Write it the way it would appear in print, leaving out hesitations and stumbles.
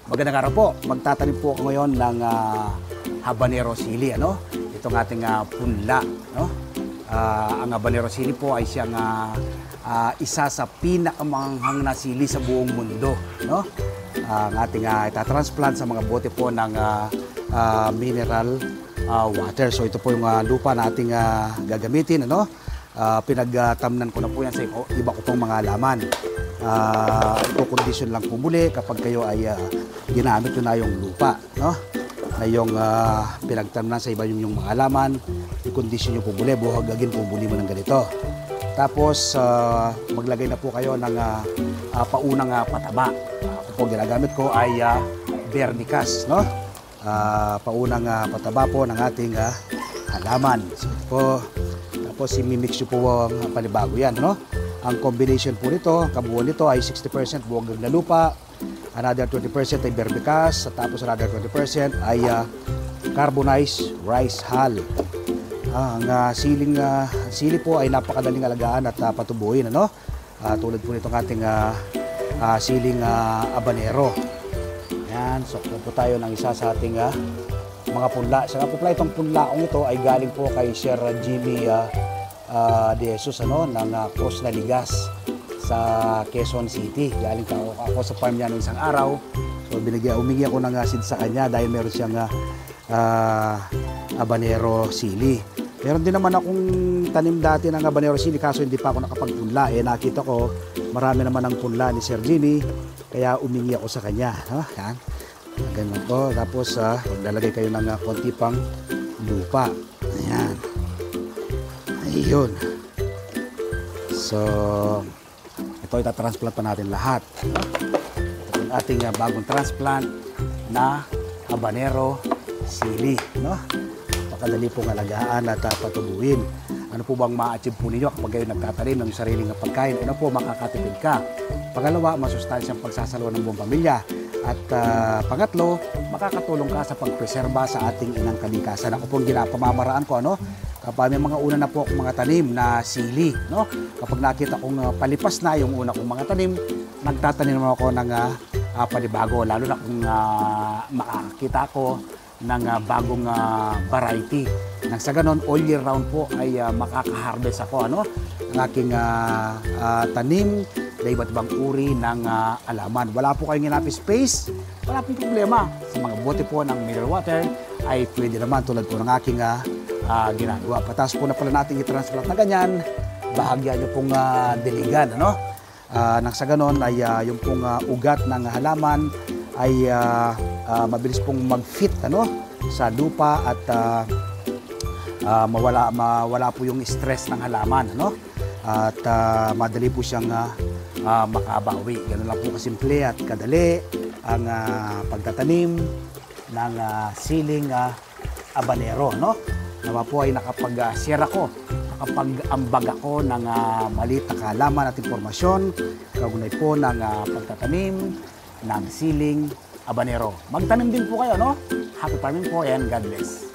Magandang araw po. Magtatanim po ako ngayon ng habanero sili. Itong ating punla. Ang habanero sili po ay siyang isa sa pinakamanghang na sili sa buong mundo. Ang ating itatransplant sa mga bote po ng mineral water. So ito po yung lupa na ating gagamitin. Pinagtamnan ko na po yan sa iba ko pong mga halaman. Ito-condition lang po muli kapag kayo ay ginamit nyo na yung lupa, na yung pinagtamnan sa iba yung mga halaman, i-condition nyo po muli, buhagagin po muli mo ng ganito. Tapos maglagay na po kayo ng paunang pataba. Ako po ginagamit ko ay vermicast, paunang pataba po ng ating halaman. So ito po, tapos i-mix nyo po ang panibago yan, Ang combination po nito, kabuuan nito ay 60% buwag na lupa, another 20% ay vermicast, tapos another 20% ay carbonized rice hull. Ang sili po ay napakadaling alagaan at patubuhin, tulad po nitong ating siling habanero. Yan, so po tayo ng isa sa ating mga punla. Sa po pala itong punla kong ito ay galing po kay Sir Jimmy De Jesus ng Cross na Ligas sa Quezon City. Galing ako sa farm niya noong isang araw. So humingi ako ng seed sa kanya dahil meron siyang habanero sili. Meron din naman akong tanim dati ng habanero sili kaso hindi pa ako nakapagpunla. Nakita ko marami naman ang punla ni Sir Jimmy kaya humingi ako sa kanya. Yan. Ganun po. Tapos maglalagay kayo ng konti pang lupa. Ayan. Ayun. So, ito itatransplant pa natin lahat. Ito yung ating bagong transplant na habanero sili. Pakadali pong alagaan at patubuhin. Ano po bang ma-achieve po ninyo kapag kayo nagtatanim ng sariling pagkain? Una po, makakatipid ka. Pangalawa, masustansyang pagsasalo ng buong pamilya. At pangatlo, makakatulong ka sa pagpreserba sa ating inang kalikasan. Ako pong pamamaraan ko, kapag may mga una na po akong mga tanim na sili, kapag nakita kong palipas na yung una kong mga tanim, nagtatanim ako ng panibago, lalo na kung makakita ko ng bagong variety. Nang sa ganon, all year round po ay makaka-harvest ako, ng aking tanim na iba't ibang uri ng alaman. Wala po kayong enough space, wala pong problema. Sa mga bote po ng mineral water ay pwede naman tulad po ng aking ginagawa. Patas po na pala natin i-transplant na ganyan, bahagya nyo pong diligan. Nang sa ganon ay yung pong ugat ng halaman ay mabilis pong mag-fit sa lupa at mawala po yung stress ng halaman. At madali po siyang makabawi. Ganun lang po kasimple at kadali ang pagtatanim ng siling habanero. Nawa po ay nakapag-share ako, nakapag-ambag ako ng maliit na kaalaman at impormasyon kaugnay po ng pagtatanim ng siling habanero. Magtanim din po kayo, Happy farming po and God bless.